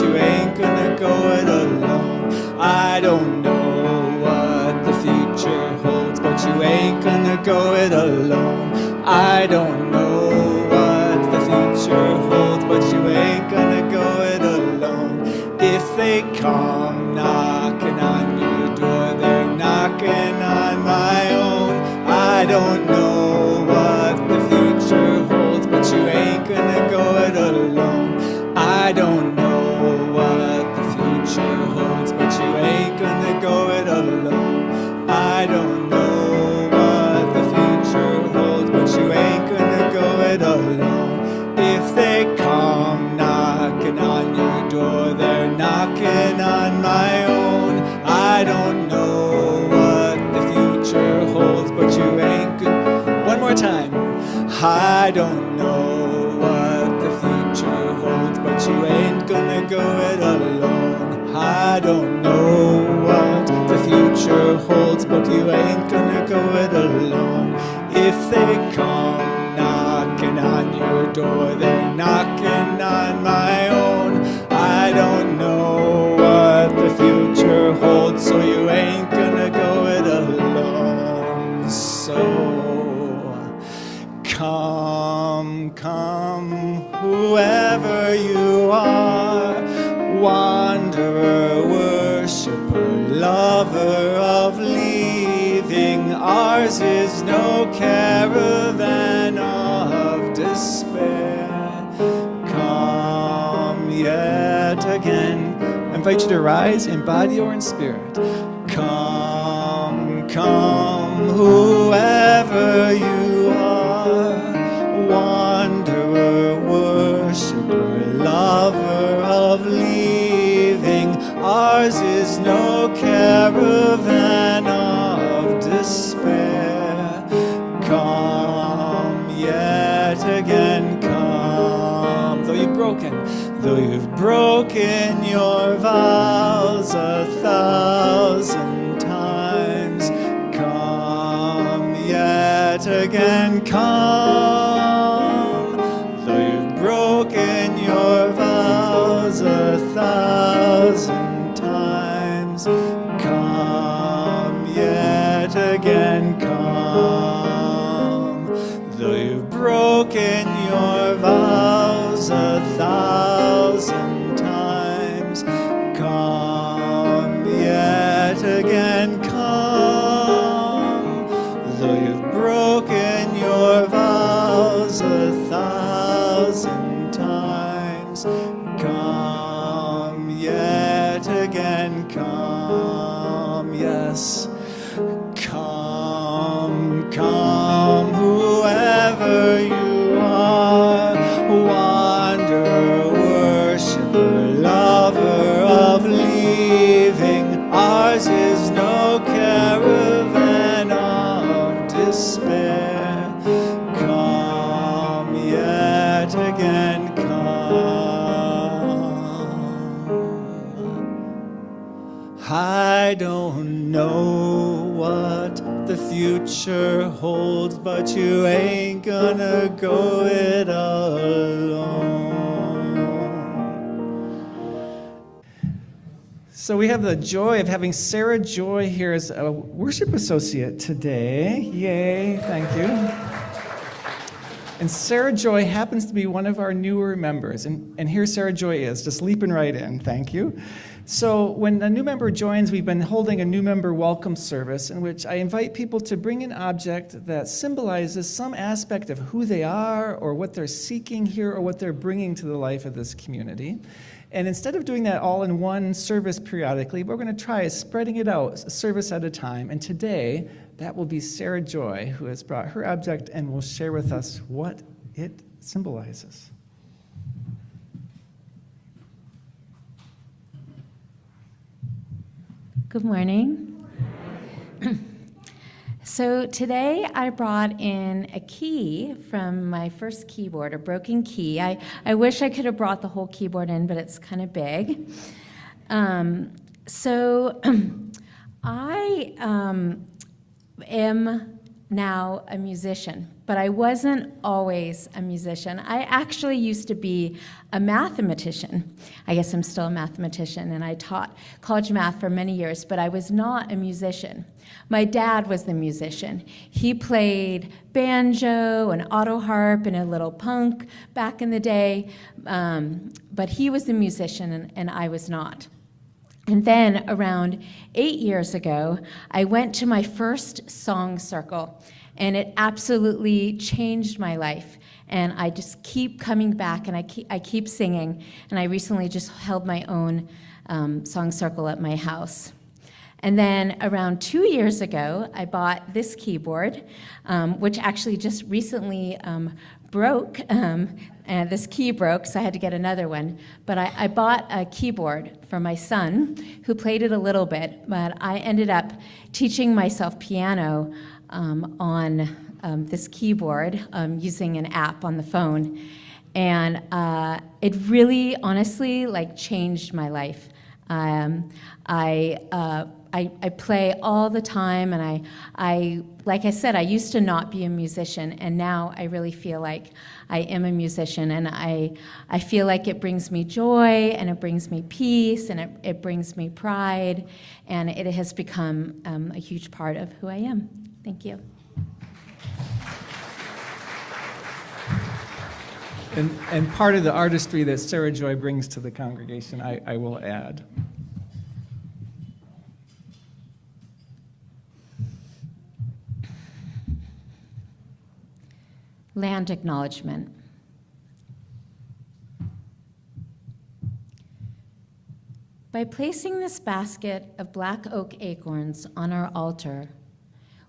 you ain't gonna go it alone. I don't know what the future holds, but you ain't gonna go it alone. I don't know what the future holds, but you ain't gonna go it alone. If they come knocking on your door, they're knocking on my own. I don't know what the future holds, but you ain't gonna go it alone. I don't know what the future holds, but you ain't gonna go it alone. I don't know what the future holds, but you ain't gonna go it alone. If they come knocking on your door, they're knocking on my own. I don't know what the future holds, but you ain't gonna... One more time. I don't know what the future holds, but you ain't gonna go it alone. I don't know what the future holds, but you ain't gonna go it alone. If they come knocking on your door, they're knocking on my own. I don't know what the future holds, so you ain't gonna go it alone. So come, come, whoever you are, wanderer, worshiper, lover of leaving. Ours is no caravan of despair. Come yet again. I invite you to rise in body or in spirit. Come, come, whoever you are, wanderer, worshiper, lover of leaving. Ours is no caravan of despair. Come yet again, come. Though you've broken your vows 1,000 times, come yet again, come. Though you've broken your vows 1,000 times, come yet again, come. Though you've broken your vows 1,000 times, come yet again, come. Though you've broken your vows 1,000 times, come yet again, come. Yes, come, come, whoever you are, wanderer, worshiper, lover of leaving. Ours is no caravan of despair. Come yet again, come. I don't know what the future holds, but you ain't gonna go it alone. So we have the joy of having Sarah Joy here as a worship associate today. Yay, thank you. And Sarah Joy happens to be one of our newer members. And here Sarah Joy is, just leaping right in. Thank you. So when a new member joins, we've been holding a new member welcome service in which I invite people to bring an object that symbolizes some aspect of who they are or what they're seeking here or what they're bringing to the life of this community. And instead of doing that all in one service periodically, what we're going to try is spreading it out a service at a time. And today, that will be Sarah Joy, who has brought her object and will share with us what it symbolizes. Good morning. So today I brought in a key from my first keyboard, a broken key. I wish I could have brought the whole keyboard in, but it's kind of big. So I am now a musician, but I wasn't always a musician. I actually used to be a mathematician. I guess I'm still a mathematician, and I taught college math for many years, but I was not a musician. My dad was the musician. He played banjo and auto harp and a little punk back in the day, but he was the musician and I was not. And then around 8 years ago, I went to my first song circle, and it absolutely changed my life. And I just keep coming back, and I keep singing. And I recently just held my own song circle at my house. And then around 2 years ago, I bought this keyboard, which actually just recently broke. And this key broke, so I had to get another one. But I bought a keyboard for my son, who played it a little bit, but I ended up teaching myself piano on this keyboard using an app on the phone. And it really, honestly, changed my life. I play all the time, and I like I said, I used to not be a musician, and now I really feel like I am a musician, and I feel like it brings me joy, and it brings me peace, and it brings me pride, and it has become a huge part of who I am. Thank you. And part of the artistry that Sarah Joy brings to the congregation, I will add. Land acknowledgement. By placing this basket of black oak acorns on our altar,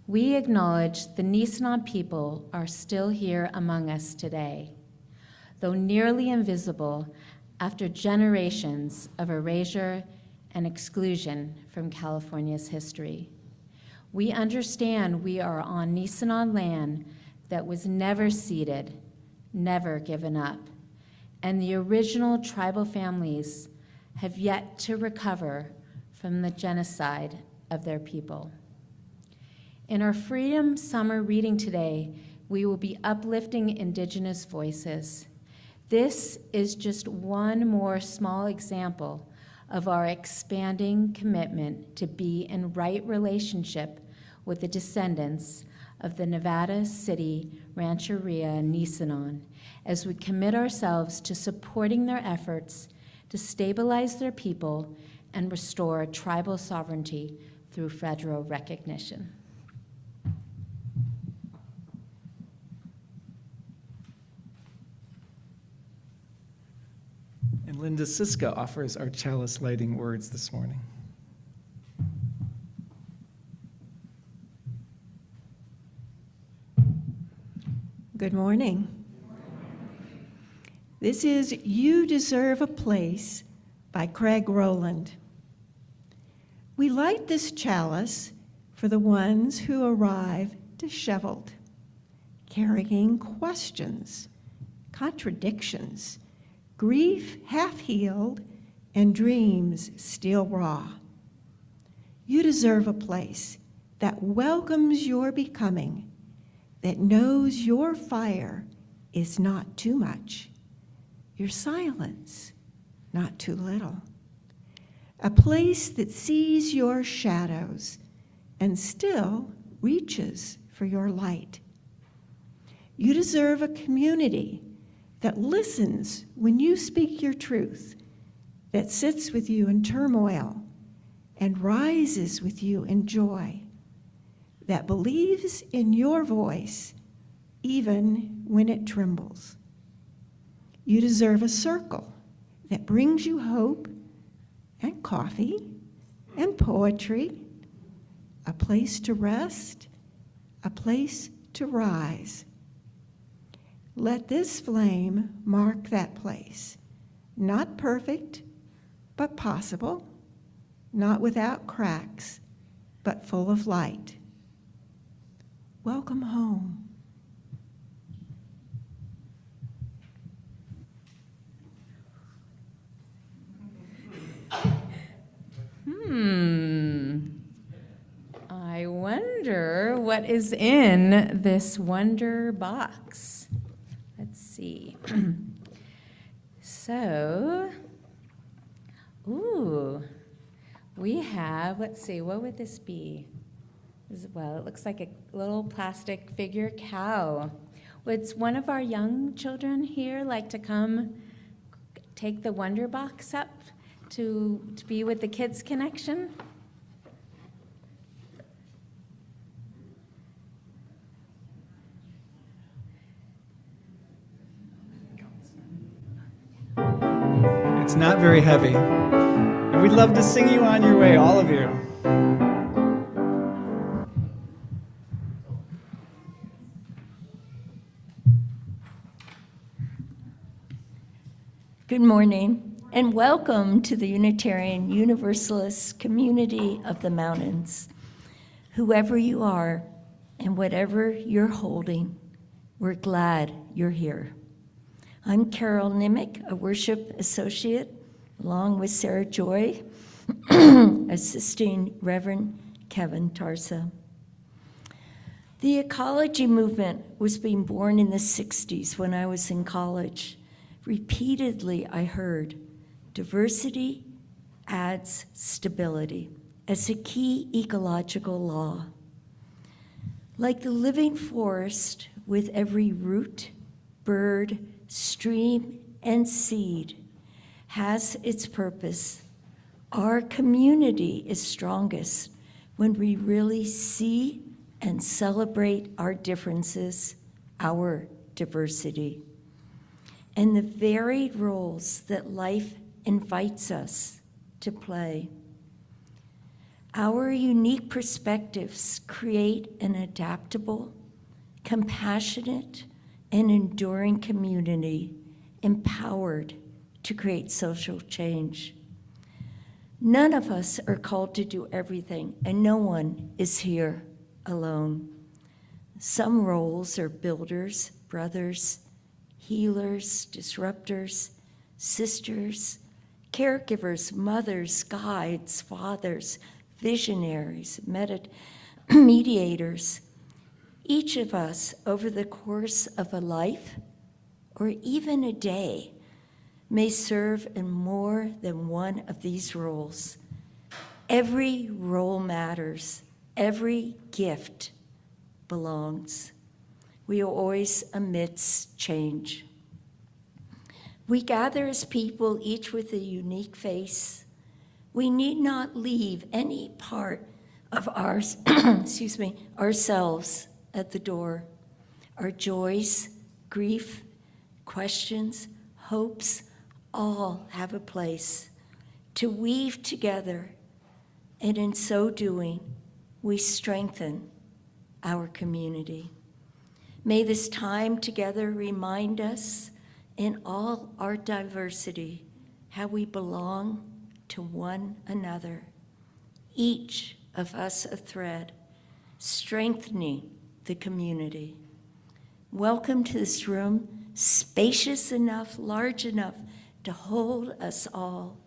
we acknowledge the Nisenan people are still here among us today, though nearly invisible after generations of erasure and exclusion from California's history. We understand we are on Nisenan land that was never ceded, never given up, and the original tribal families have yet to recover from the genocide of their people. In our Freedom Summer reading today, we will be uplifting Indigenous voices. This is just one more small example of our expanding commitment to be in right relationship with the descendants of the Nevada City Rancheria Nisenan, as we commit ourselves to supporting their efforts to stabilize their people and restore tribal sovereignty through federal recognition. And Linda Siska offers our chalice lighting words this morning. Good morning. This is You Deserve a Place by Craig Rowland. We light this chalice for the ones who arrive disheveled, carrying questions, contradictions, grief half-healed, and dreams still raw. You deserve a place that welcomes your becoming, that knows your fire is not too much, your silence not too little. A place that sees your shadows and still reaches for your light. You deserve a community that listens when you speak your truth, that sits with you in turmoil and rises with you in joy, that believes in your voice even when it trembles. You deserve a circle that brings you hope and coffee and poetry, a place to rest, a place to rise. Let this flame mark that place, not perfect, but possible, not without cracks, but full of light. Welcome home. I wonder what what is in this wonder box. Let's see. So, we have, let's see, what would this be? Well, it looks like a little plastic figure cow. Would one of our young children here like to come take the wonder box up to be with the Kids Connection? It's not very heavy. And we'd love to sing you on your way, all of you. Good morning, and welcome to the Unitarian Universalist Community of the Mountains. Whoever you are and whatever you're holding, we're glad you're here. I'm Carol Nimick, a worship associate, along with Sarah Joy, assisting Reverend Kevin Tarsa. The ecology movement was being born in the 60s when I was in college. Repeatedly, I heard, diversity adds stability as a key ecological law. Like the living forest with every root, bird, stream, and seed has its purpose, our community is strongest when we really see and celebrate our differences, our diversity, and the varied roles that life invites us to play. Our unique perspectives create an adaptable, compassionate, and enduring community empowered to create social change. None of us are called to do everything, and no one is here alone. Some roles are builders, brothers, healers, disruptors, sisters, caregivers, mothers, guides, fathers, visionaries, mediators. Each of us, over the course of a life or even a day, may serve in more than one of these roles. Every role matters. Every gift belongs. We are always amidst change. We gather as people, each with a unique face. We need not leave any part of ours, ourselves at the door. Our joys, grief, questions, hopes, all have a place to weave together, and in so doing, we strengthen our community. May this time together remind us in all our diversity how we belong to one another, each of us a thread, strengthening the community. Welcome to this room, spacious enough, large enough to hold us all.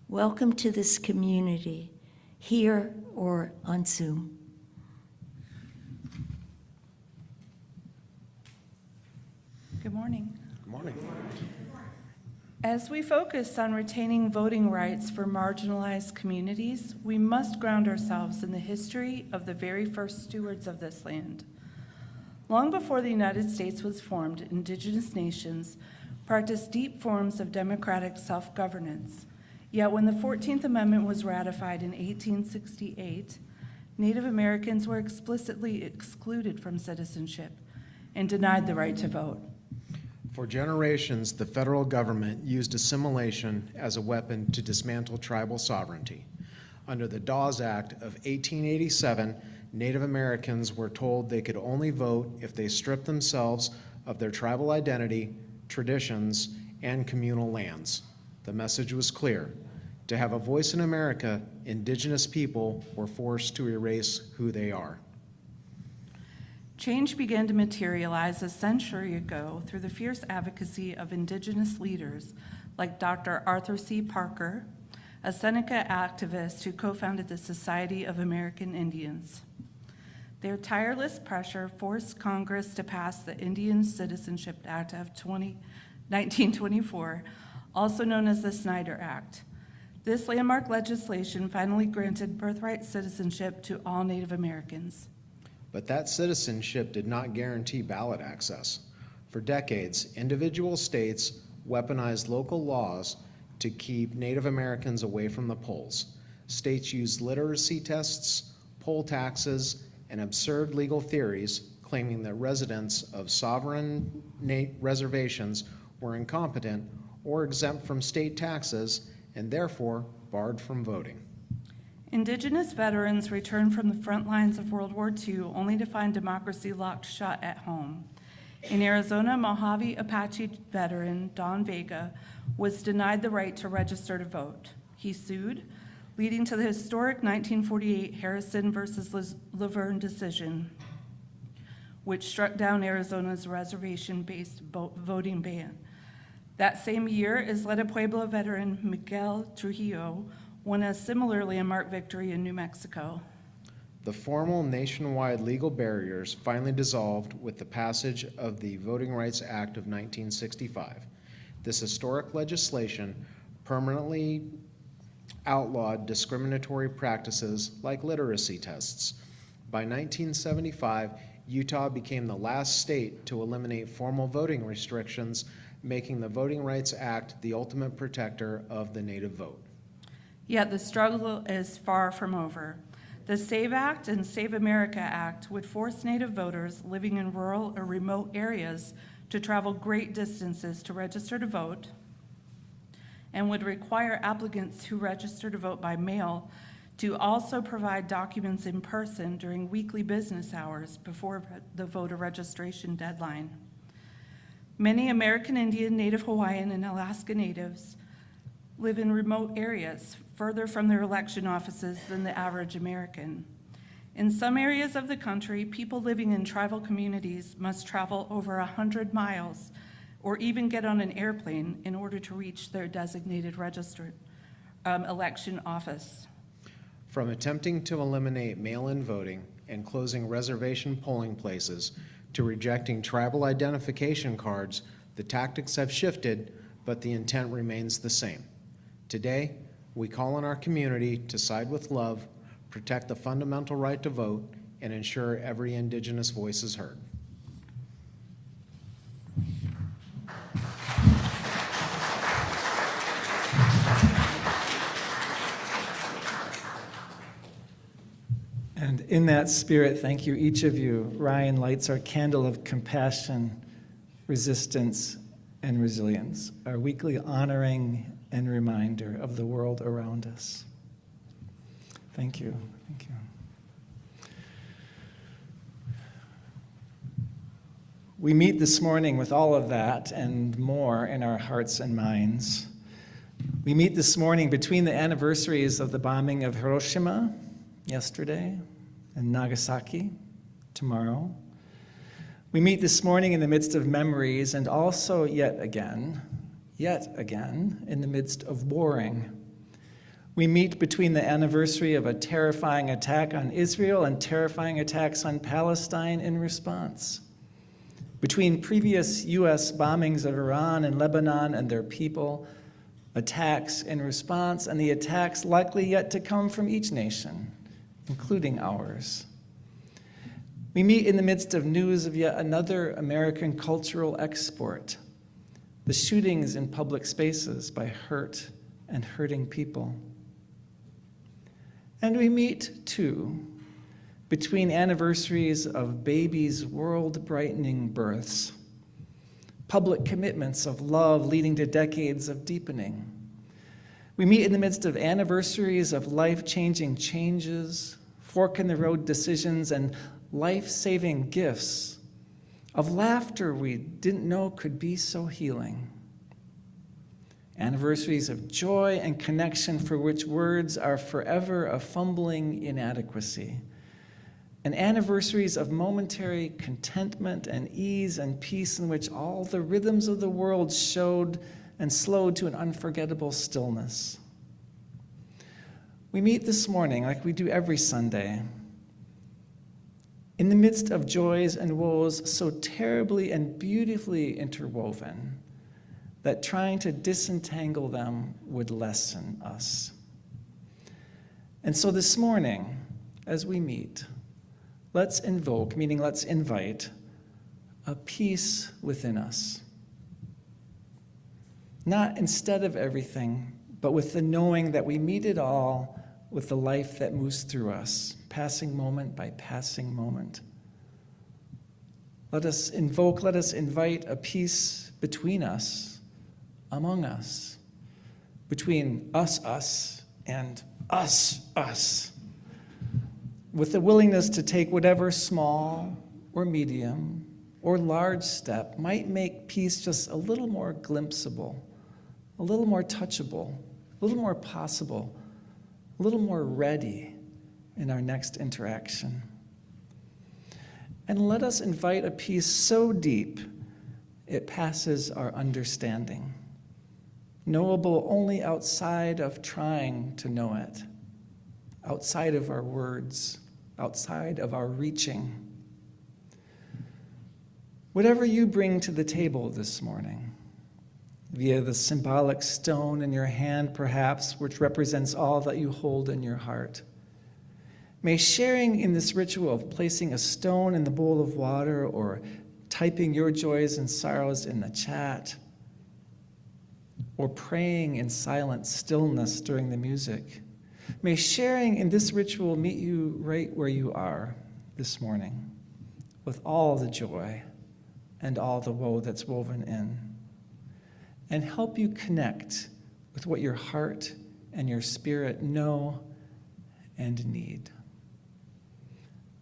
Welcome to this community, here or on Zoom. Good morning. Good morning. As we focus on retaining voting rights for marginalized communities, we must ground ourselves in the history of the very first stewards of this land. Long before the United States was formed, indigenous nations practiced deep forms of democratic self-governance. Yet when the 14th Amendment was ratified in 1868, Native Americans were explicitly excluded from citizenship and denied the right to vote. For generations, the federal government used assimilation as a weapon to dismantle tribal sovereignty. Under the Dawes Act of 1887, Native Americans were told they could only vote if they stripped themselves of their tribal identity, traditions, and communal lands. The message was clear. To have a voice in America, indigenous people were forced to erase who they are. Change began to materialize a century ago through the fierce advocacy of indigenous leaders like Dr. Arthur C. Parker, a Seneca activist who co-founded the Society of American Indians. Their tireless pressure forced Congress to pass the Indian Citizenship Act of 1924, also known as the Snyder Act. This landmark legislation finally granted birthright citizenship to all Native Americans. But that citizenship did not guarantee ballot access. For decades, individual states weaponized local laws to keep Native Americans away from the polls. States used literacy tests, poll taxes, and absurd legal theories, claiming that residents of sovereign reservations were incompetent or exempt from state taxes and therefore barred from voting. Indigenous veterans returned from the front lines of World War II only to find democracy locked shut at home. In Arizona, Mojave Apache veteran Don Vega was denied the right to register to vote. He sued, leading to the historic 1948 Harrison versus Laverne decision, which struck down Arizona's reservation-based voting ban. That same year, Isleta Pueblo veteran Miguel Trujillo won a similar landmark victory in New Mexico. The formal nationwide legal barriers finally dissolved with the passage of the Voting Rights Act of 1965. This historic legislation permanently outlawed discriminatory practices like literacy tests. By 1975, Utah became the last state to eliminate formal voting restrictions, making the Voting Rights Act the ultimate protector of the native vote. Yet the struggle is far from over. The SAVE Act and Save America Act would force Native voters living in rural or remote areas to travel great distances to register to vote, and would require applicants who register to vote by mail to also provide documents in person during weekly business hours before the voter registration deadline. Many American Indian, Native Hawaiian, and Alaska Natives live in remote areas, further from their election offices than the average American. In some areas of the country, people living in tribal communities must travel over 100 miles or even get on an airplane in order to reach their designated registered election office. From attempting to eliminate mail-in voting and closing reservation polling places to rejecting tribal identification cards, the tactics have shifted, but the intent remains the same. Today, we call on our community to side with love, protect the fundamental right to vote, and ensure every Indigenous voice is heard. And in that spirit, thank you, each of you. Ryan lights our candle of compassion, resistance, and resilience, our weekly honoring and reminder of the world around us. Thank you. Thank you. We meet this morning with all of that and more in our hearts and minds. We meet this morning between the anniversaries of the bombing of Hiroshima yesterday and Nagasaki tomorrow. We meet this morning in the midst of memories and also yet again, in the midst of warring. We meet between the anniversary of a terrifying attack on Israel and terrifying attacks on Palestine in response. Between previous U.S. bombings of Iran and Lebanon and their people, attacks in response, and the attacks likely yet to come from each nation, including ours. We meet in the midst of news of yet another American cultural export, the shootings in public spaces by hurt and hurting people. And we meet, too, between anniversaries of babies' world-brightening births, public commitments of love leading to decades of deepening. We meet in the midst of anniversaries of life-changing changes, fork-in-the-road decisions, and life-saving gifts, of laughter we didn't know could be so healing. Anniversaries of joy and connection for which words are forever a fumbling inadequacy. And anniversaries of momentary contentment and ease and peace in which all the rhythms of the world showed and slowed to an unforgettable stillness. We meet this morning, like we do every Sunday, In the midst of joys and woes so terribly and beautifully interwoven that trying to disentangle them would lessen us. And so this morning, as we meet, let's invoke, meaning let's invite, a peace within us. Not instead of everything, but with the knowing that we meet it all with the life that moves through us, passing moment by passing moment. Let us invoke, let us invite a peace between us, among us, between us, and us, with the willingness to take whatever small or medium or large step might make peace just a little more glimpsable, a little more touchable, a little more possible, a little more ready in our next interaction. And let us invite a peace so deep it passes our understanding, knowable only outside of trying to know it, outside of our words, outside of our reaching. Whatever you bring to the table this morning, via the symbolic stone in your hand, perhaps, which represents all that you hold in your heart, may sharing in this ritual of placing a stone in the bowl of water or typing your joys and sorrows in the chat, or praying in silent stillness during the music, may sharing in this ritual meet you right where you are this morning, with all the joy and all the woe that's woven in, and help you connect with what your heart and your spirit know and need.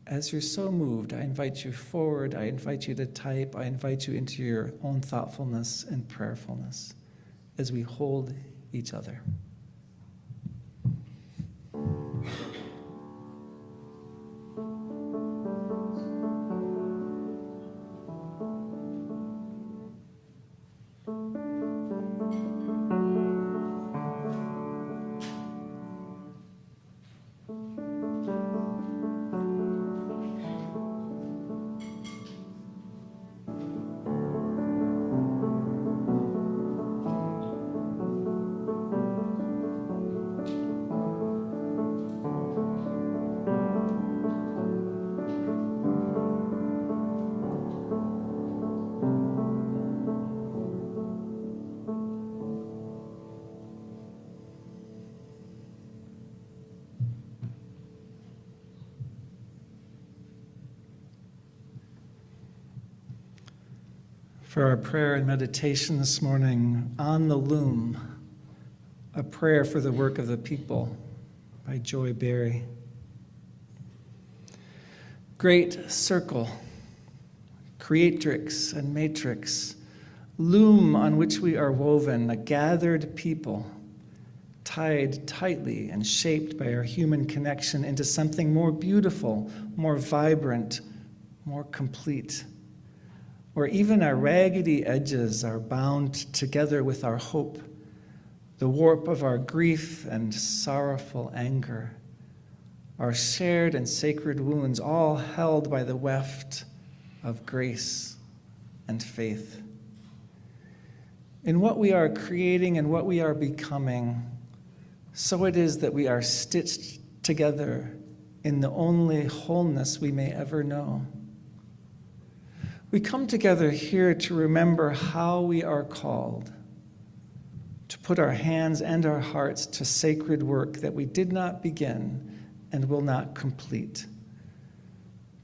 As you're so moved, I invite you forward, I invite you to type, I invite you into your own thoughtfulness and prayerfulness as we hold each other. For our prayer and meditation this morning, On the Loom, a prayer for the work of the people by Joy Berry. Great circle, creatrix and matrix, loom on which we are woven, a gathered people, tied tightly and shaped by our human connection into something more beautiful, more vibrant, more complete. Where even our raggedy edges are bound together with our hope, the warp of our grief and sorrowful anger, our shared and sacred wounds, all held by the weft of grace and faith. In what we are creating and what we are becoming, so it is that we are stitched together in the only wholeness we may ever know. We come together here to remember how we are called, to put our hands and our hearts to sacred work that we did not begin and will not complete,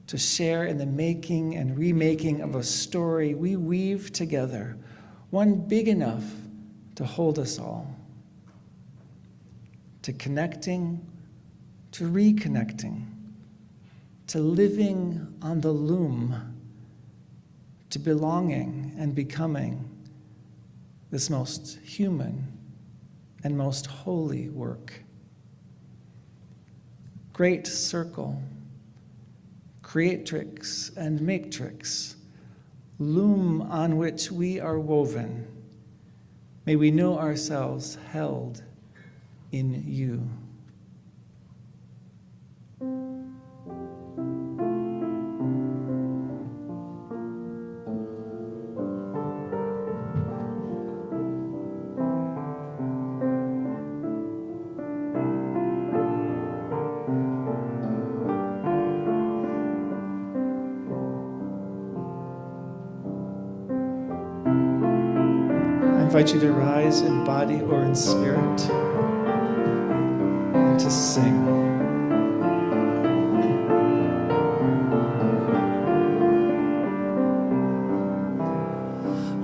to share in the making and remaking of a story we weave together, one big enough to hold us all, to connecting, to reconnecting, to living on the loom, to belonging and becoming this most human and most holy work. Great circle, creatrix and matrix, loom on which we are woven, may we know ourselves held in you. invite you to rise in body or in spirit and to sing.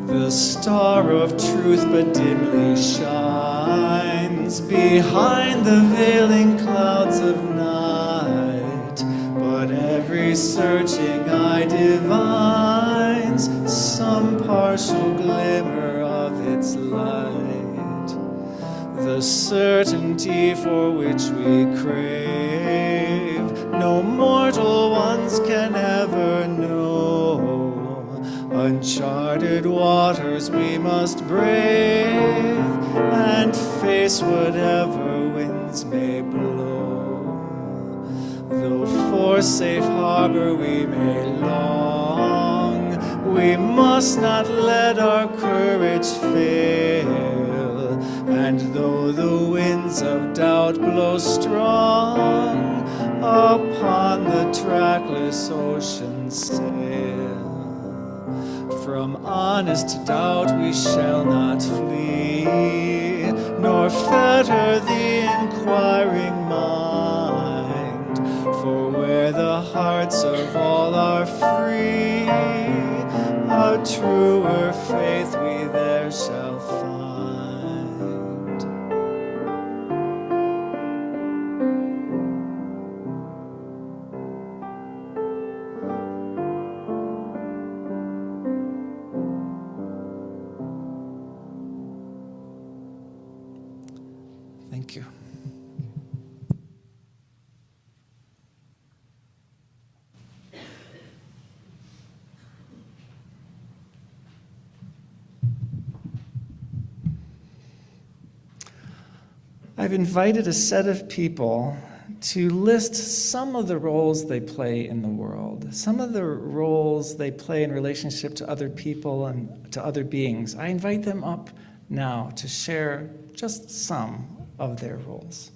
The star of truth but dimly shines behind the veiling clouds of night, but every searching eye divines some partial glimmer of its light. The certainty for which we crave, no mortal ones can ever know. Uncharted waters we must brave and face whatever winds may blow. Though for safe harbor we may long, we must not let our courage fail. And though the winds of doubt blow strong, upon the trackless ocean sail. From honest doubt we shall not flee, nor fetter the inquiring mind. For where the hearts of all are free, a truer faith we there shall find. Thank you. I've invited a set of people to list some of the roles they play in the world, some of the roles they play in relationship to other people and to other beings. I invite them up now to share just some of their roles.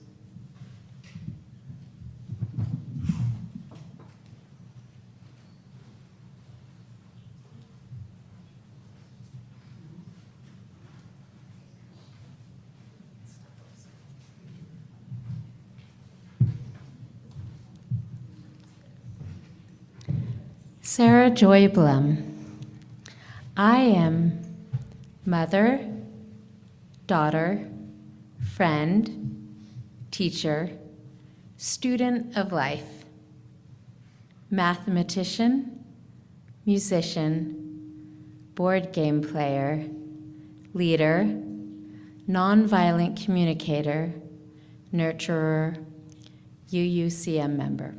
Sarah Joy Blum. I am mother, daughter, friend, teacher, student of life, mathematician, musician, board game player, leader, nonviolent communicator, nurturer, UUCM member.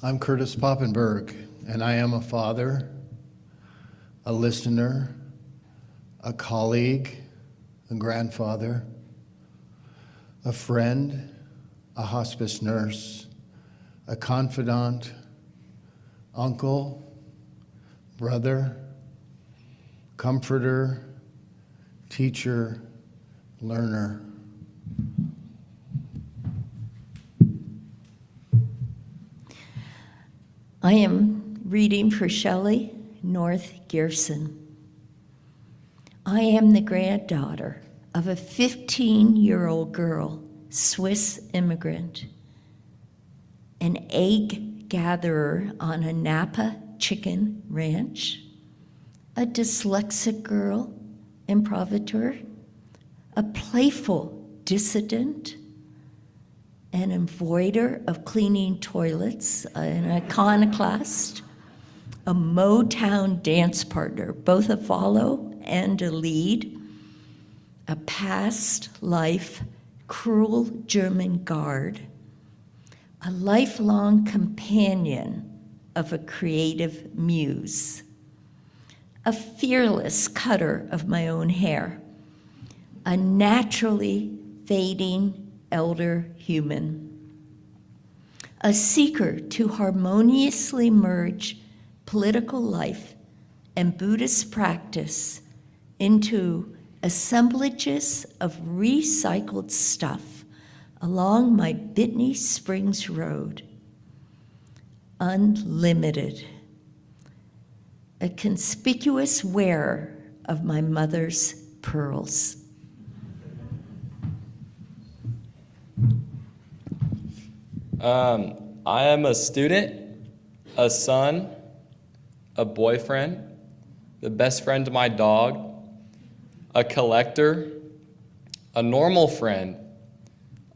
I'm Curtis Poppenberg, and I am a father, a listener, a colleague, a grandfather, a friend, a hospice nurse, a confidant, uncle, brother, comforter, teacher, learner. I am reading for Shelley North Gerson. I am the granddaughter of a 15-year-old girl, Swiss immigrant, an egg gatherer on a Napa chicken ranch, a dyslexic girl, improvisator, a playful dissident, an avoider of cleaning toilets, an iconoclast, a Motown dance partner, both a follow and a lead, a past life cruel German guard, a lifelong companion of a creative muse, a fearless cutter of my own hair, a naturally fading elder human, a seeker to harmoniously merge political life and Buddhist practice into assemblages of recycled stuff along my Bitney Springs Road, unlimited, a conspicuous wearer of my mother's pearls. I am a student, a son, a boyfriend, the best friend to my dog, a collector, a normal friend,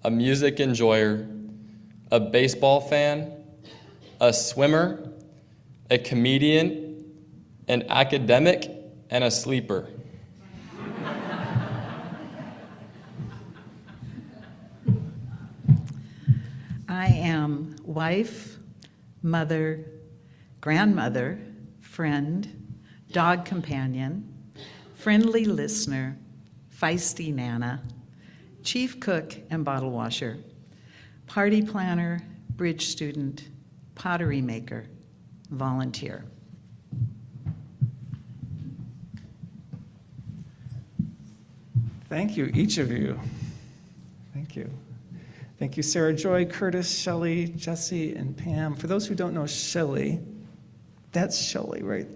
a music enjoyer, a baseball fan, a swimmer, a comedian, an academic, and a sleeper. I am wife, mother, grandmother, friend, dog companion, friendly listener, feisty nana, chief cook and bottle washer, party planner, bridge student, pottery maker, volunteer. Thank you, each of you. Thank you. Thank you, Sarah Joy, Curtis, Shelley, Jesse, and Pam. For those who don't know Shelley, that's Shelley right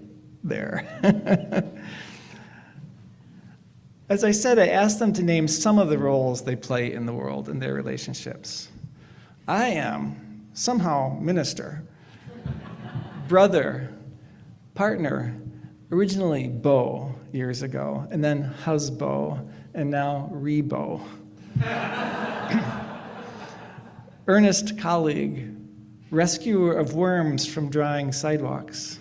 there. As I said, I asked them to name some of the roles they play in the world and their relationships. I am somehow minister, brother, partner, originally beau years ago, and then husbo, and now rebo. Earnest colleague, rescuer of worms from drying sidewalks,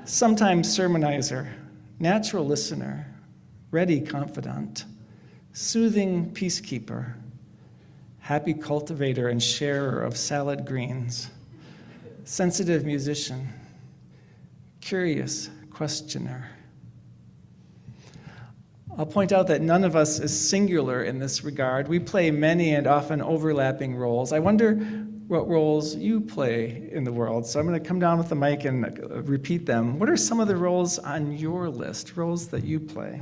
sometimes sermonizer, natural listener, ready confidant, soothing peacekeeper, happy cultivator and sharer of salad greens, sensitive musician, curious questioner. I'll point out that none of us is singular in this regard. We play many and often overlapping roles. I wonder what roles you play in the world. So I'm going to come down with the mic and repeat them. What are some of the roles on your list, roles that you play?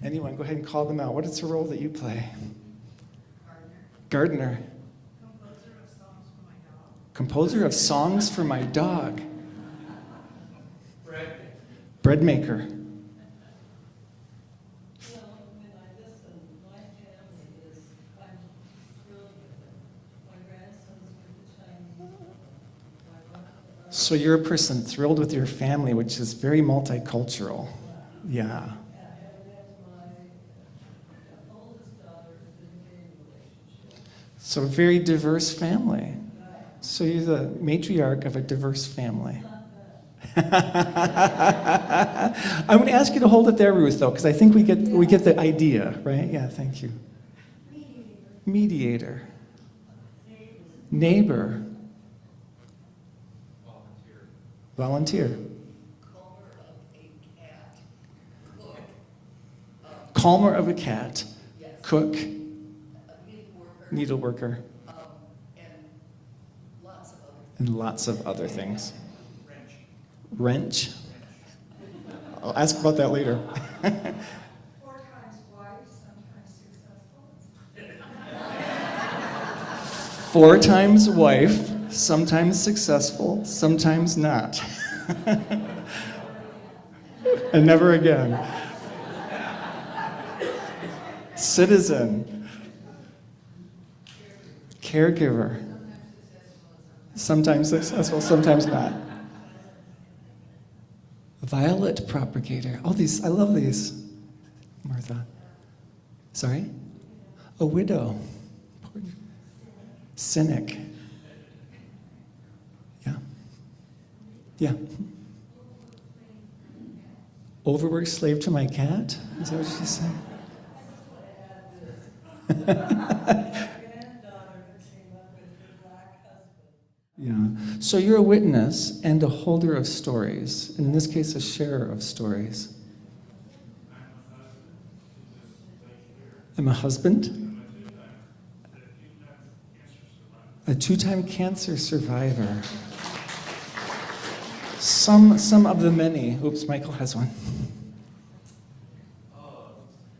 Anyone, go ahead and call them out. What is the role that you play? Gardener. Composer of songs for my dog. Bread maker. So you're a person thrilled with your family, which is very multicultural. Yeah. So a very diverse family. So you're the matriarch of a diverse family. I'm going to ask you to hold it there, Ruth, though, because I think we get the idea, right? Yeah, thank you. Mediator. Neighbor. Volunteer. Calmer of a cat. Cook. Needle worker. And lots of other things. Wrench. I'll ask about that later. 4 times wife, sometimes successful. 4 times wife, sometimes successful, sometimes not. And never again. Citizen. Caregiver. Sometimes successful, sometimes not. Violet propagator. Oh, these, I love these. Martha. Sorry? A widow. Cynic. Yeah. Yeah. Overworked slave to my cat? Is that what she said? Yeah. So you're a witness and a holder of stories, and in this case, a sharer of stories. I'm a husband. A 2-time cancer survivor. Some of the many. Oops, Michael has one.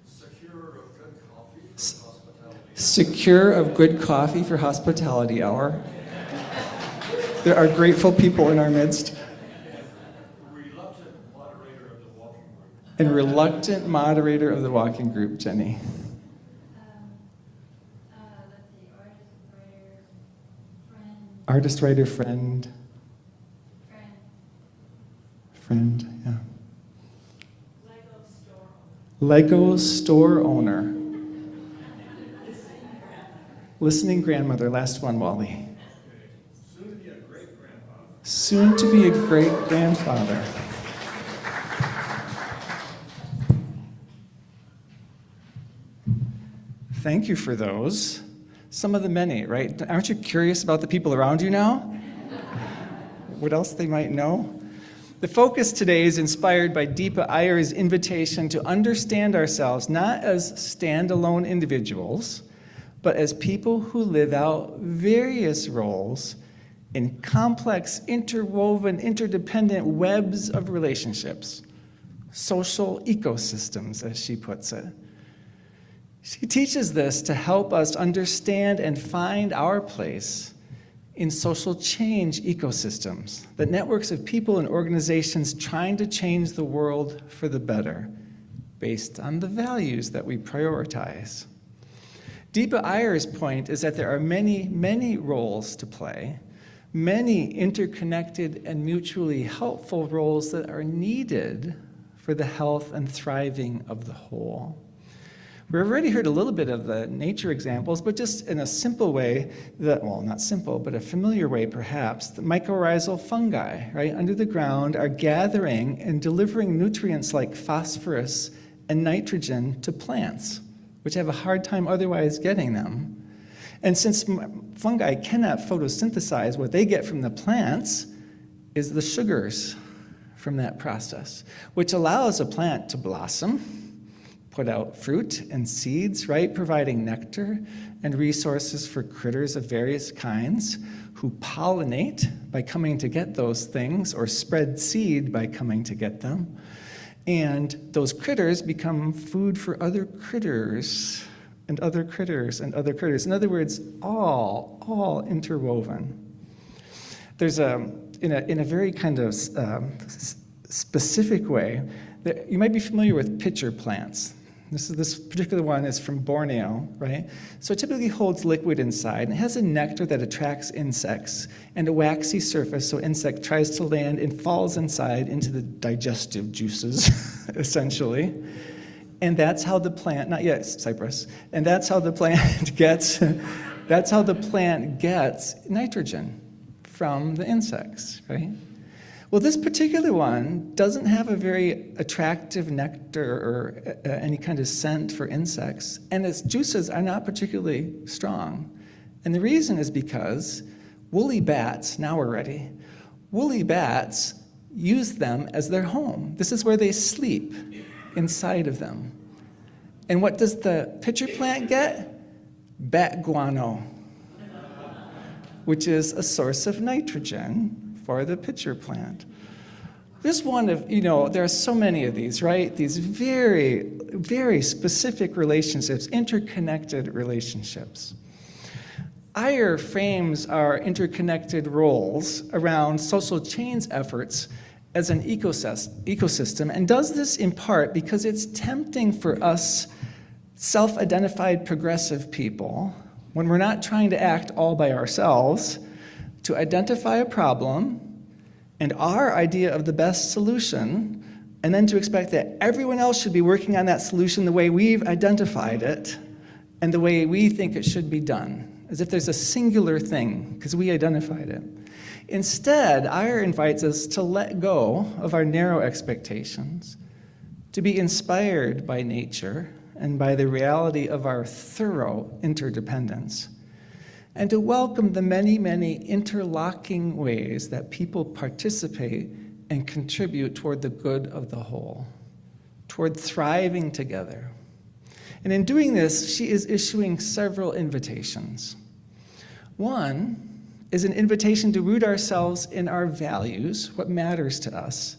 Securer of good secure of good coffee for hospitality hour. There are grateful people in our midst. And reluctant moderator of the walking group, Jenny. Let's see, artist, writer, friend. Artist, writer, friend. Friend, yeah. Lego store owner. Listening grandmother, last one, Wally. Soon to be a great-grandfather. Soon to be a great-grandfather. Thank you for those. Some of the many, right? Aren't you curious about the people around you now? What else they might know? The focus today is inspired by Deepa Iyer's invitation to understand ourselves not as standalone individuals, but as people who live out various roles in complex, interwoven, interdependent webs of relationships, social ecosystems, as she puts it. She teaches this to help us understand and find our place in social change ecosystems, the networks of people and organizations trying to change the world for the better, based on the values that we prioritize. Deepa Iyer's point is that there are many, many roles to play, many interconnected and mutually helpful roles that are needed for the health and thriving of the whole. We've already heard a little bit of the nature examples, but just in a simple way, well, not simple, but a familiar way perhaps, the mycorrhizal fungi, right, under the ground are gathering and delivering nutrients like phosphorus and nitrogen to plants, which have a hard time otherwise getting them. And since fungi cannot photosynthesize, what they get from the plants is the sugars from that process, which allows a plant to blossom, put out fruit and seeds, right, providing nectar and resources for critters of various kinds who pollinate by coming to get those things or spread seed by coming to get them. And those critters become food for other critters and other critters and other critters. In other words, all interwoven. There's in a very kind of specific way, you might be familiar with pitcher plants. This particular one is from Borneo, right? So it typically holds liquid inside, and it has a nectar that attracts insects, and a waxy surface, so insect tries to land and falls inside into the digestive juices, essentially. And that's how the plant, not yet Cyprus, and that's how the plant gets nitrogen from the insects, right? Well, this particular one doesn't have a very attractive nectar or any kind of scent for insects, and its juices are not particularly strong. And the reason is because woolly bats, now we're ready, woolly bats use them as their home. This is where they sleep, inside of them. And what does the pitcher plant get? Bat guano, which is a source of nitrogen for the pitcher plant. This one of, there are so many of these, right? These very, very specific relationships, interconnected relationships. Iyer frames our interconnected roles around social change efforts as an ecosystem, and does this in part because it's tempting for us self-identified progressive people, when we're not trying to act all by ourselves, to identify a problem and our idea of the best solution, and then to expect that everyone else should be working on that solution the way we've identified it and the way we think it should be done, as if there's a singular thing because we identified it. Instead, Iyer invites us to let go of our narrow expectations, to be inspired by nature and by the reality of our thorough interdependence, and to welcome the many, many interlocking ways that people participate and contribute toward the good of the whole, toward thriving together. And in doing this, she is issuing several invitations. One is an invitation to root ourselves in our values, what matters to us,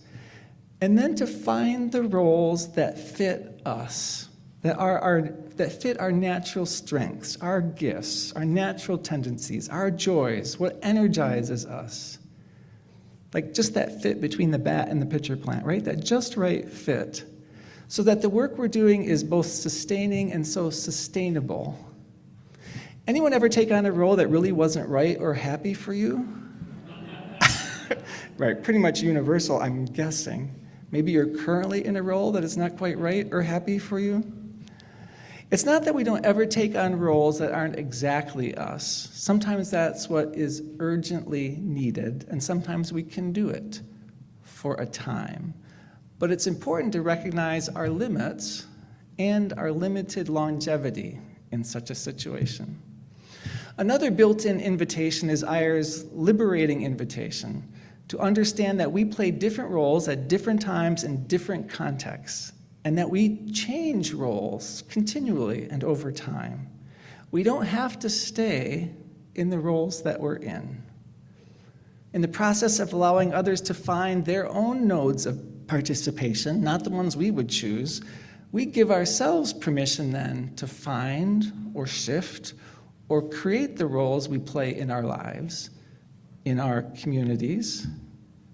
and then to find the roles that fit us, that fit our natural strengths, our gifts, our natural tendencies, our joys, what energizes us. Like just that fit between the bat and the pitcher plant, right? That just right fit. So that the work we're doing is both sustaining and so sustainable. Anyone ever take on a role that really wasn't right or happy for you? Right, pretty much universal, I'm guessing. Maybe you're currently in a role that is not quite right or happy for you. It's not that we don't ever take on roles that aren't exactly us. Sometimes that's what is urgently needed, and sometimes we can do it for a time. But it's important to recognize our limits and our limited longevity in such a situation. Another built-in invitation is Iyer's liberating invitation to understand that we play different roles at different times in different contexts, and that we change roles continually and over time. We don't have to stay in the roles that we're in. In the process of allowing others to find their own nodes of participation, not the ones we would choose, we give ourselves permission then to find or shift or create the roles we play in our lives, in our communities,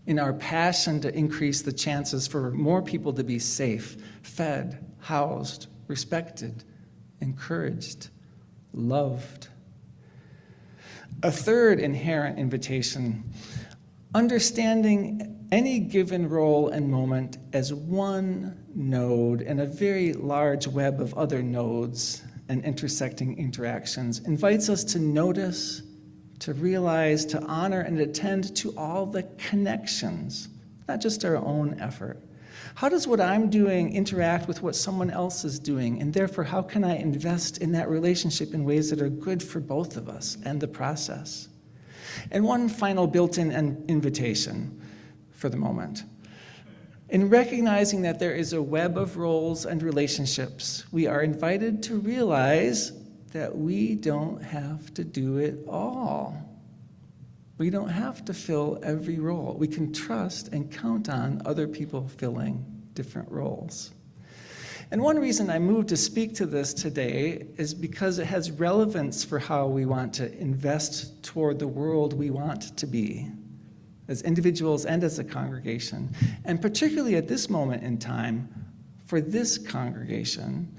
in our passion to increase the chances for more people to be safe, fed, housed, respected, encouraged, loved. A third inherent invitation, understanding any given role and moment as one node in a very large web of other nodes and intersecting interactions, invites us to notice, to realize, to honor, and attend to all the connections, not just our own effort. How does what I'm doing interact with what someone else is doing? And therefore, how can I invest in that relationship in ways that are good for both of us and the process? And one final built-in invitation for the moment. In recognizing that there is a web of roles and relationships, we are invited to realize that we don't have to do it all. We don't have to fill every role. We can trust and count on other people filling different roles. And one reason I moved to speak to this today is because it has relevance for how we want to invest toward the world we want to be, as individuals and as a congregation. And particularly at this moment in time, for this congregation,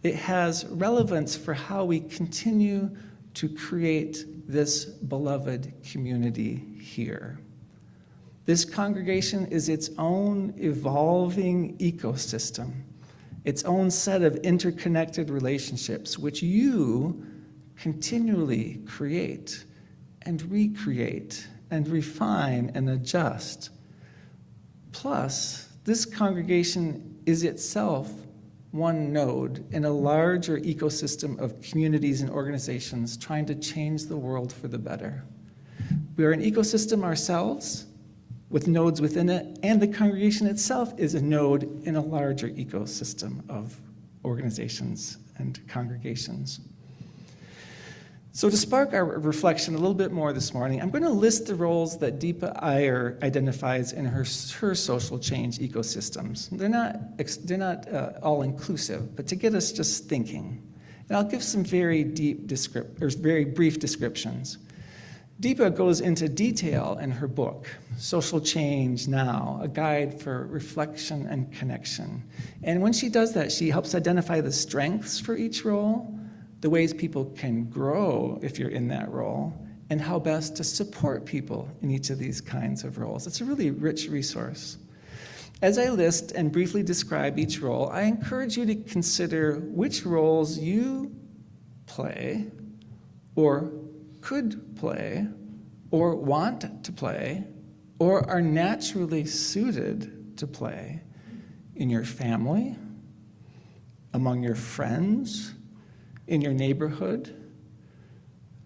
it has relevance for how we continue to create this beloved community here. This congregation is its own evolving ecosystem, its own set of interconnected relationships, which you continually create and recreate and refine and adjust. Plus, this congregation is itself one node in a larger ecosystem of communities and organizations trying to change the world for the better. We are an ecosystem ourselves, with nodes within it, and the congregation itself is a node in a larger ecosystem of organizations and congregations. So to spark our reflection a little bit more this morning, I'm going to list the roles that Deepa Iyer identifies in her social change ecosystems. They're not all-inclusive, but to get us just thinking. And I'll give some very brief descriptions. Deepa goes into detail in her book, Social Change Now, a guide for reflection and connection. And when she does that, she helps identify the strengths for each role, the ways people can grow if you're in that role, and how best to support people in each of these kinds of roles. It's a really rich resource. As I list and briefly describe each role, I encourage you to consider which roles you play, or could play, or want to play, or are naturally suited to play in your family, among your friends, in your neighborhood,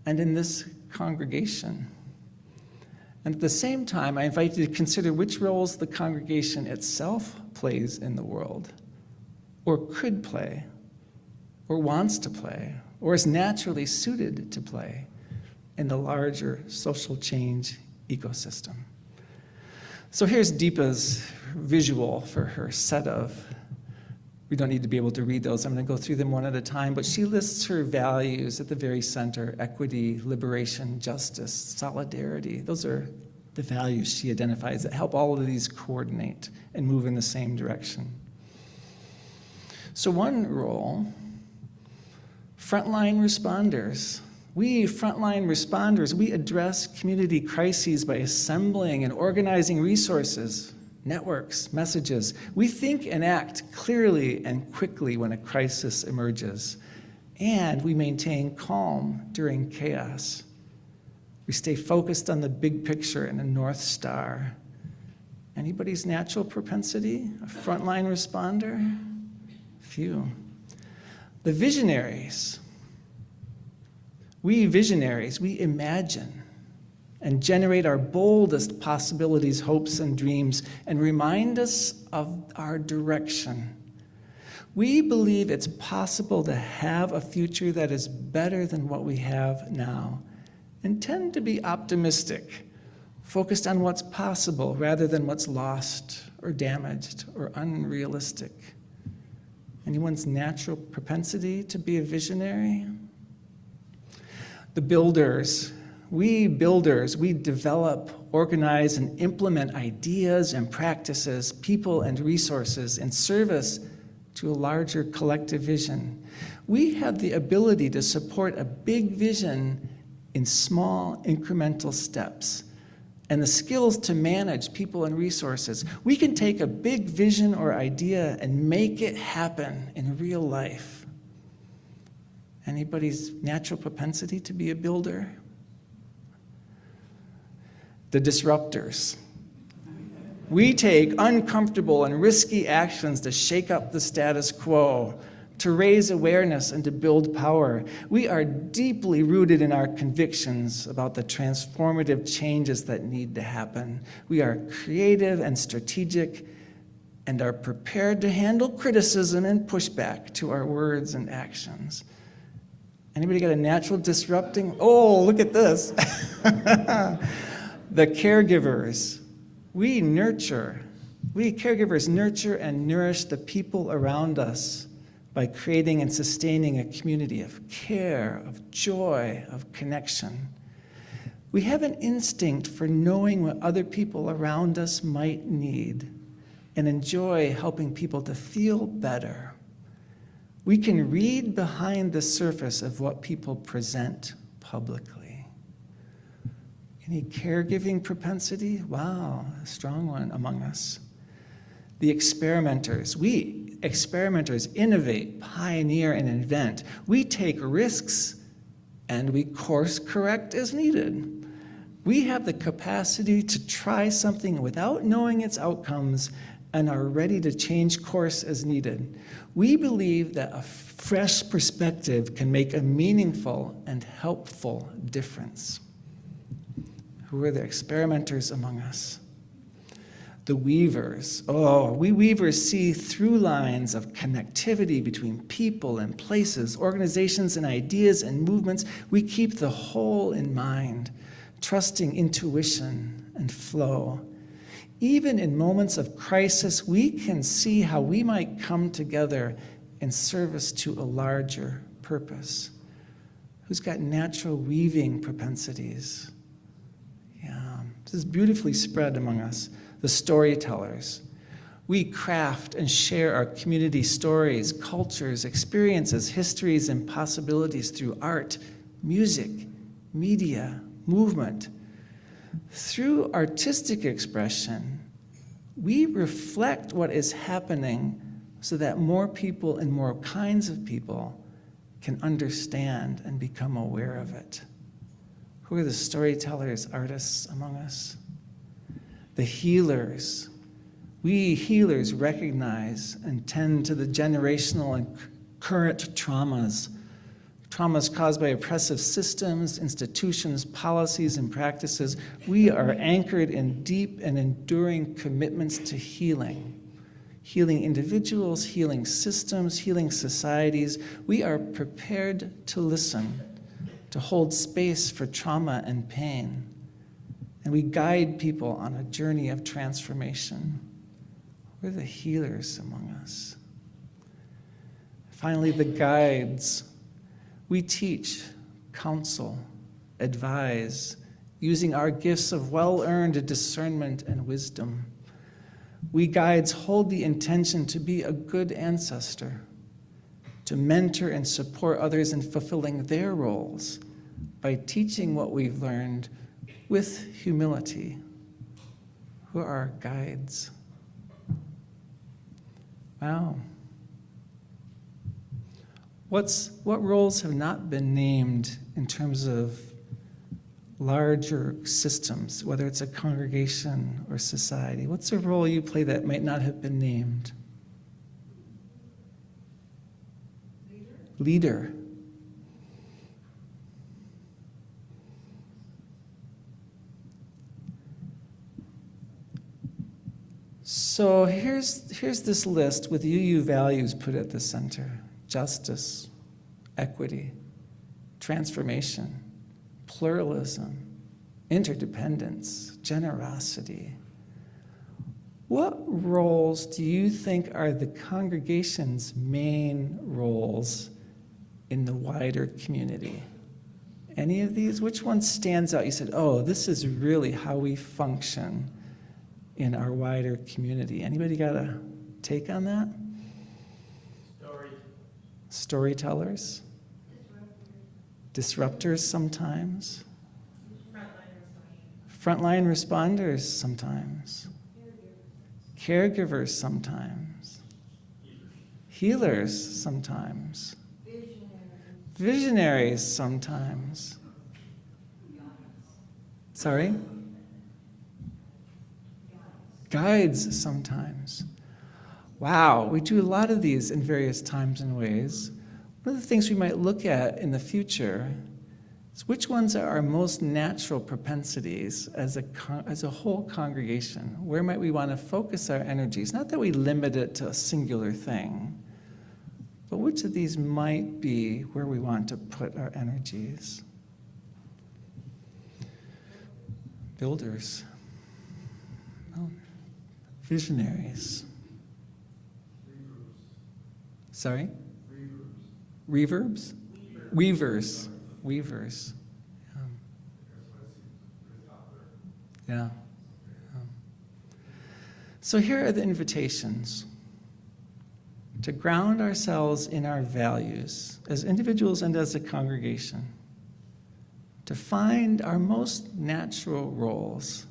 and in this congregation. And at the same time, I invite you to consider which roles the congregation itself plays in the world, or could play, or wants to play, or is naturally suited to play in the larger social change ecosystem. So here's Deepa's visual for her set of We don't need to be able to read those. I'm going to go through them one at a time, but she lists her values at the very center: equity, liberation, justice, solidarity. Those are the values she identifies that help all of these coordinate and move in the same direction. So one role, frontline responders. We frontline responders, we address community crises by assembling and organizing resources, networks, messages. We think and act clearly and quickly when a crisis emerges, and we maintain calm during chaos. We stay focused on the big picture and a North Star. Anybody's natural propensity, a frontline responder? Few. The visionaries. We visionaries, we imagine and generate our boldest possibilities, hopes, and dreams, and remind us of our direction. We believe it's possible to have a future that is better than what we have now, and tend to be optimistic, focused on what's possible rather than what's lost or damaged or unrealistic. Anyone's natural propensity to be a visionary? The builders, we develop, organize, and implement ideas and practices, people and resources in service to a larger collective vision. We have the ability to support a big vision in small incremental steps, and the skills to manage people and resources. We can take a big vision or idea and make it happen in real life. Anybody's natural propensity to be a builder? The disruptors. We take uncomfortable and risky actions to shake up the status quo, to raise awareness and to build power. We are deeply rooted in our convictions about the transformative changes that need to happen. We are creative and strategic and are prepared to handle criticism and pushback to our words and actions. Anybody got a natural disrupting? Oh, look at this. The caregivers. We caregivers nurture and nourish the people around us by creating and sustaining a community of care, of joy, of connection. We have an instinct for knowing what other people around us might need and enjoy helping people to feel better. We can read behind the surface of what people present publicly. Any caregiving propensity? Wow, a strong one among us. The experimenters. We experimenters innovate, pioneer, and invent. We take risks and we course correct as needed. We have the capacity to try something without knowing its outcomes and are ready to change course as needed. We believe that a fresh perspective can make a meaningful and helpful difference. Who are the experimenters among us? The weavers. Oh, we weavers see through lines of connectivity between people and places, organizations and ideas and movements. We keep the whole in mind, trusting intuition and flow. Even in moments of crisis, we can see how we might come together in service to a larger purpose. Who's got natural weaving propensities? Yeah, this is beautifully spread among us. The storytellers. We craft and share our community stories, cultures, experiences, histories, and possibilities through art, music, media, movement. Through artistic expression, we reflect what is happening so that more people and more kinds of people can understand and become aware of it. Who are the storytellers, artists among us? The healers. We healers recognize and tend to the generational and current traumas caused by oppressive systems, institutions, policies, and practices. We are anchored in deep and enduring commitments to healing individuals, healing systems, healing societies. We are prepared to listen, to hold space for trauma and pain. And we guide people on a journey of transformation. We're the healers among us. Finally, the guides. We teach, counsel, advise, using our gifts of well-earned discernment and wisdom. We guides hold the intention to be a good ancestor, to mentor and support others in fulfilling their roles by teaching what we've learned with humility. Who are our guides? Wow. What roles have not been named in terms of larger systems, whether it's a congregation or society? What's a role you play that might not have been named? Leader. So here's this list with UU values put at the center: justice, equity, transformation, pluralism, interdependence, generosity. What roles do you think are the congregation's main roles in the wider community? Any of these? Which one stands out? You said, oh, this is really how we function in our wider community. Anybody got a take on that? Storytellers? Disruptors sometimes. Frontline responders sometimes. Caregivers sometimes. Healers sometimes. Visionaries sometimes. Sorry? Guides sometimes. Wow, we do a lot of these in various times and ways. One of the things we might look at in the future is which ones are our most natural propensities as a whole congregation. Where might we want to focus our energies? Not that we limit it to a singular thing, but which of these might be where we want to put our energies? Builders. Oh. Visionaries. Sorry? Reverbs? Weavers. Weavers. Yeah. So here are the invitations to ground ourselves in our values as individuals and as a congregation, to find our most natural roles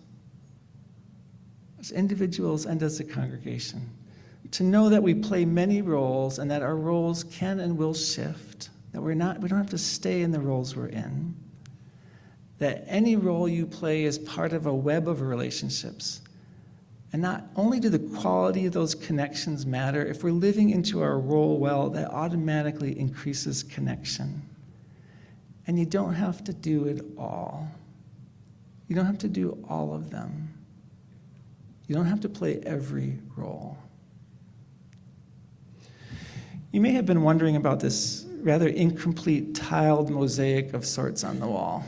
as individuals and as a congregation, to know that we play many roles and that our roles can and will shift, that we don't have to stay in the roles we're in, that any role you play is part of a web of relationships. And not only do the quality of those connections matter, if we're living into our role well, that automatically increases connection. And you don't have to do it all. You don't have to do all of them. You don't have to play every role. You may have been wondering about this rather incomplete tiled mosaic of sorts on the wall.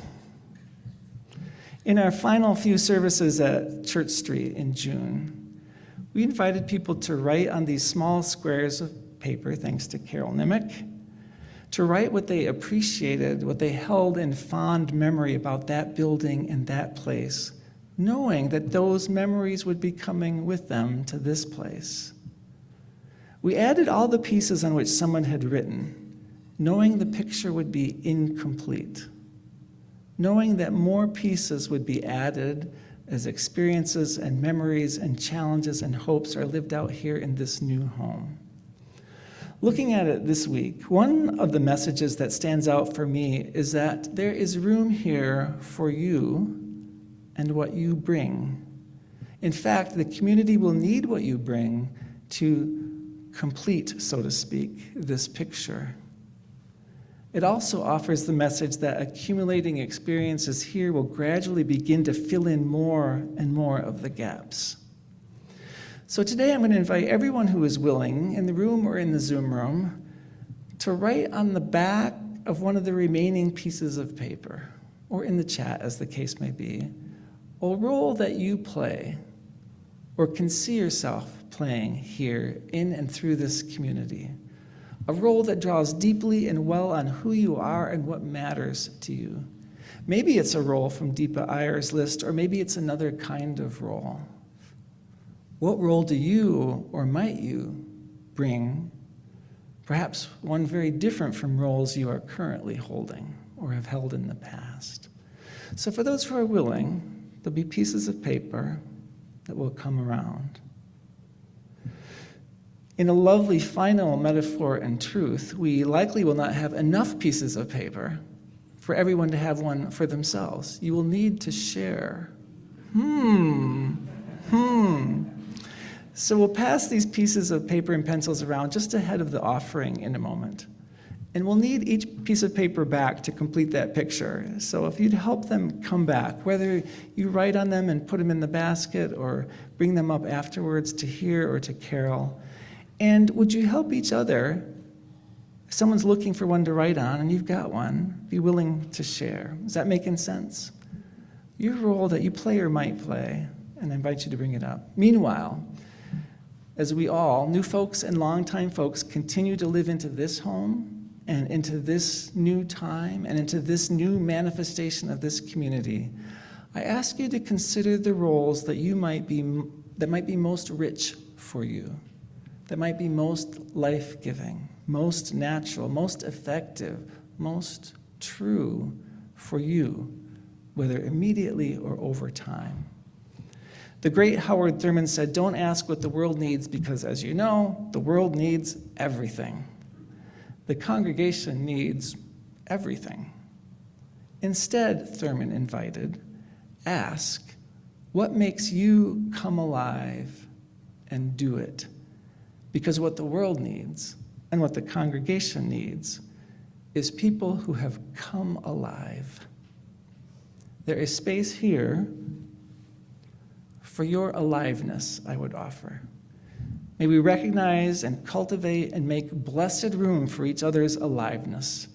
In our final few services at Church Street in June, we invited people to write on these small squares of paper, thanks to Carol Nimick, to write what they appreciated, what they held in fond memory about that building and that place, knowing that those memories would be coming with them to this place. We added all the pieces on which someone had written, knowing the picture would be incomplete, knowing that more pieces would be added as experiences and memories and challenges and hopes are lived out here in this new home. Looking at it this week, one of the messages that stands out for me is that there is room here for you and what you bring. In fact, the community will need what you bring to complete, so to speak, this picture. It also offers the message that accumulating experiences here will gradually begin to fill in more and more of the gaps. So today I'm going to invite everyone who is willing, in the room or in the Zoom room, to write on the back of one of the remaining pieces of paper, or in the chat as the case may be, a role that you play or can see yourself playing here in and through this community. a role that draws deeply and well on who you are and what matters to you. Maybe it's a role from Deepa Iyer's list, or maybe it's another kind of role. What role do you or might you bring? Perhaps one very different from roles you are currently holding or have held in the past. So for those who are willing, there'll be pieces of paper that will come around. In a lovely final metaphor and truth, we likely will not have enough pieces of paper for everyone to have one for themselves. You will need to share. So we'll pass these pieces of paper and pencils around just ahead of the offering in a moment. And we'll need each piece of paper back to complete that picture. So if you'd help them come back, whether you write on them and put them in the basket or bring them up afterwards to hear or to Carol. And would you help each other? If someone's looking for one to write on and you've got one, be willing to share. Is that making sense? Your role that you play or might play, and I invite you to bring it up. Meanwhile, as we all, new folks and longtime folks, continue to live into this home and into this new time and into this new manifestation of this community, I ask you to consider the roles that might be most rich for you, that might be most life-giving, most natural, most effective, most true for you, whether immediately or over time. The great Howard Thurman said, "Don't ask what the world needs because, as you know, the world needs everything. The congregation needs everything." Instead, Thurman invited, ask, what makes you come alive and do it? Because what the world needs and what the congregation needs is people who have come alive. There is space here for your aliveness, I would offer. May we recognize and cultivate and make blessed room for each other's aliveness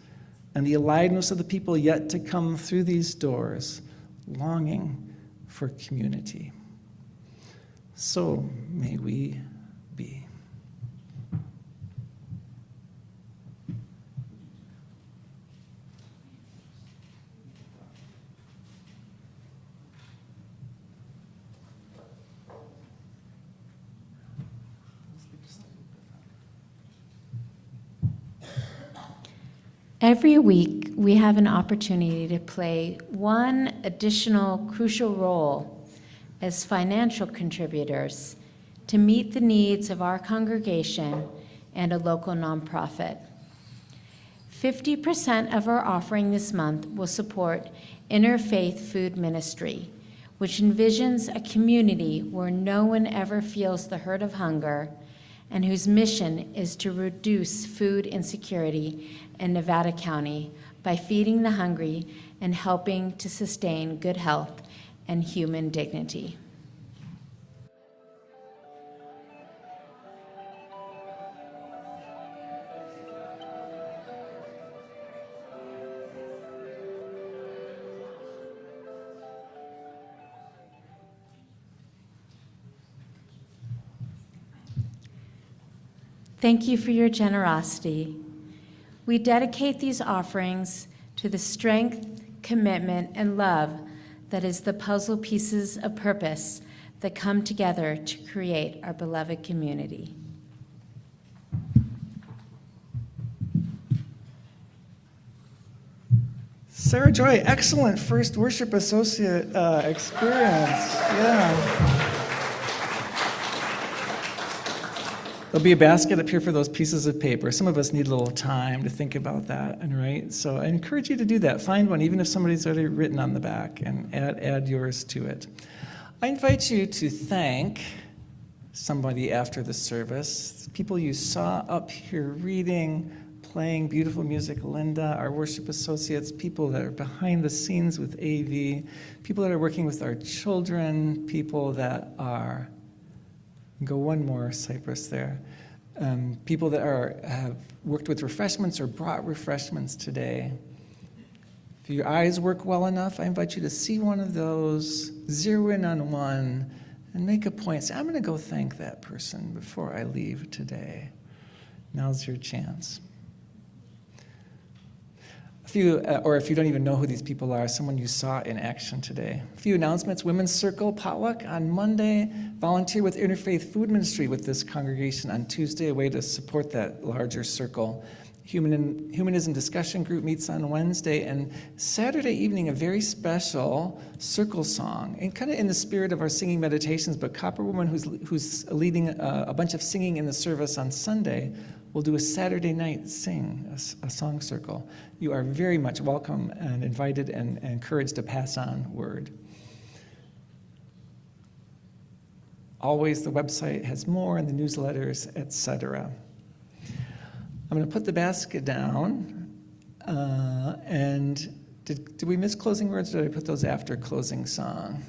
and the aliveness of the people yet to come through these doors, longing for community. So may we be. Every week, we have an opportunity to play one additional crucial role as financial contributors to meet the needs of our congregation and a local nonprofit. 50% of our offering this month will support Interfaith Food Ministry, which envisions a community where no one ever feels the hurt of hunger and whose mission is to reduce food insecurity in Nevada County by feeding the hungry and helping to sustain good health and human dignity. Thank you for your generosity. We dedicate these offerings to the strength, commitment, and love that is the puzzle pieces of purpose that come together to create our beloved community. Sarah Joy, excellent first worship associate experience. Yeah. There'll be a basket up here for those pieces of paper. Some of us need a little time to think about that and write. So I encourage you to do that. Find one, even if somebody's already written on the back, and add yours to it. I invite you to thank somebody after the service. People you saw up here reading, playing beautiful music, Linda, our worship associates, people that are behind the scenes with AV, people that are working with our children, people that are, go one more, Cypress there, people that have worked with refreshments or brought refreshments today. If your eyes work well enough, I invite you to see one of those, zero in on one, and make a point. Say, I'm going to go thank that person before I leave today. Now's your chance. Or if you don't even know who these people are, someone you saw in action today. A few announcements. Women's Circle potluck on Monday. Volunteer with Interfaith Food Ministry with this congregation on Tuesday, a way to support that larger circle. Humanism discussion group meets on Wednesday, and Saturday evening, a very special circle song, and kind of in the spirit of our singing meditations, but Copper Woman, who's leading a bunch of singing in the service on Sunday, will do a Saturday night a song circle. You are very much welcome and invited and encouraged to pass on word. Always, the website has more, and the newsletters, etc. I'm going to put the basket down. And did we miss closing words, or did I put those after closing song?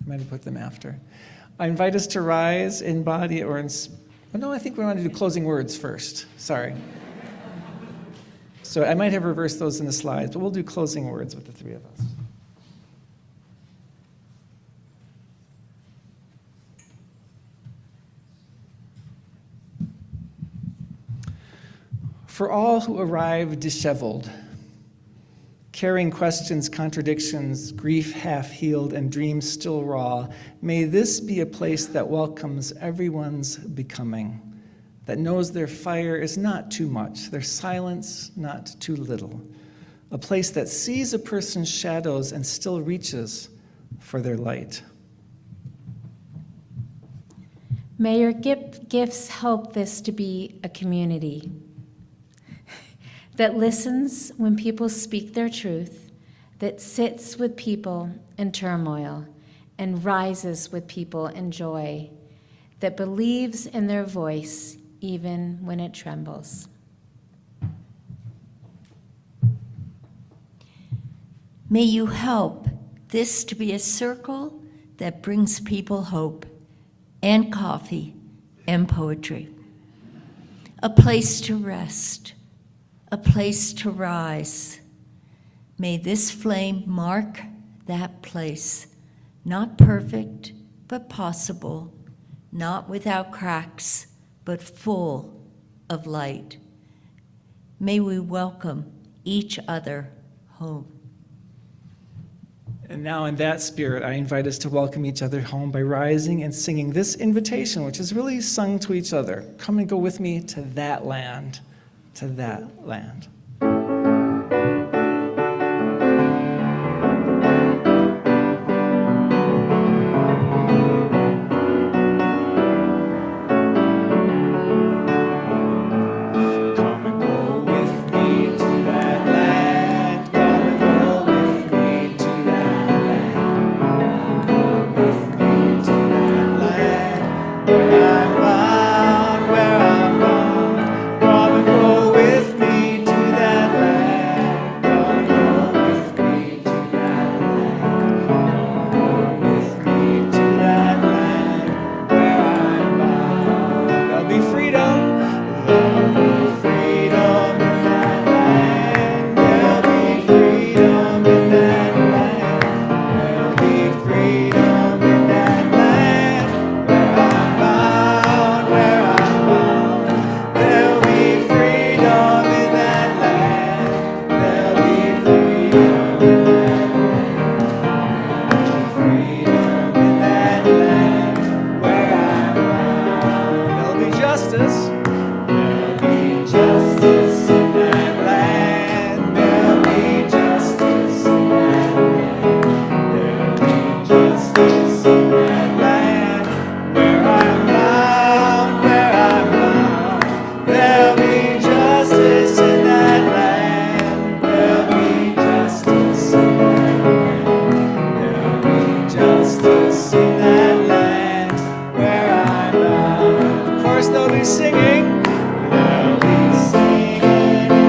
I might have put them after. I invite us to rise in body or in no, I think we want to do closing words first. Sorry. So I might have reversed those in the slides, but we'll do closing words with the three of us. For all who arrive disheveled, carrying questions, contradictions, grief half-healed, and dreams still raw, may this be a place that welcomes everyone's becoming, that knows their fire is not too much, their silence not too little, a place that sees a person's shadows and still reaches for their light. May your gifts help this to be a community that listens when people speak their truth, that sits with people in turmoil and rises with people in joy, that believes in their voice even when it trembles. May you help this to be a circle that brings people hope and coffee and poetry, a place to rest, a place to rise. May this flame mark that place, not perfect, but possible, not without cracks, but full of light. May we welcome each other home. And now in that spirit, I invite us to welcome each other home by rising and singing this invitation, which is really sung to each other. Come and go with me to that land, to that land. Singing in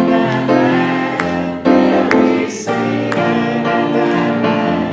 that land, they'll be singing in that land.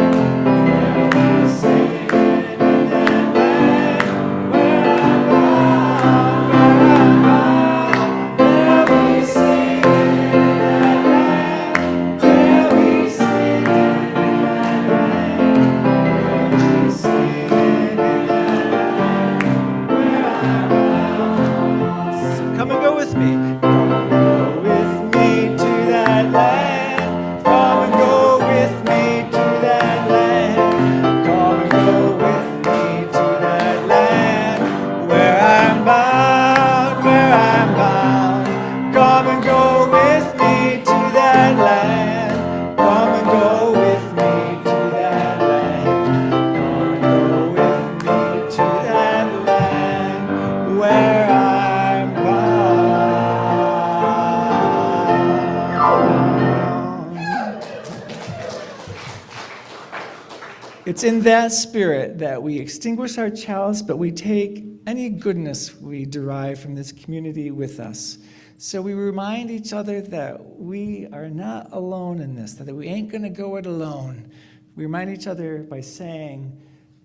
It's in that spirit that we extinguish our chalice, but we take any goodness we derive from this community with us. So we remind each other that we are not alone in this, that we ain't going to go it alone. We remind each other by saying,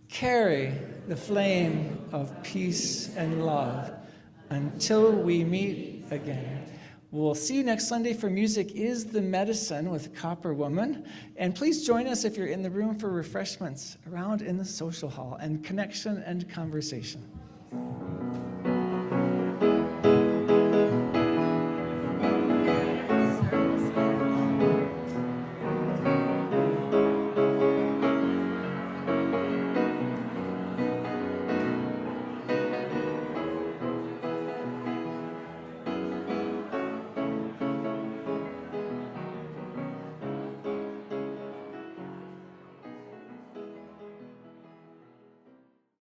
carry the flame of peace and love until we meet again. We'll see you next Sunday for Music is the Medicine with Copper Woman. And please join us if you're in the room for refreshments around in the social hall and connection and conversation.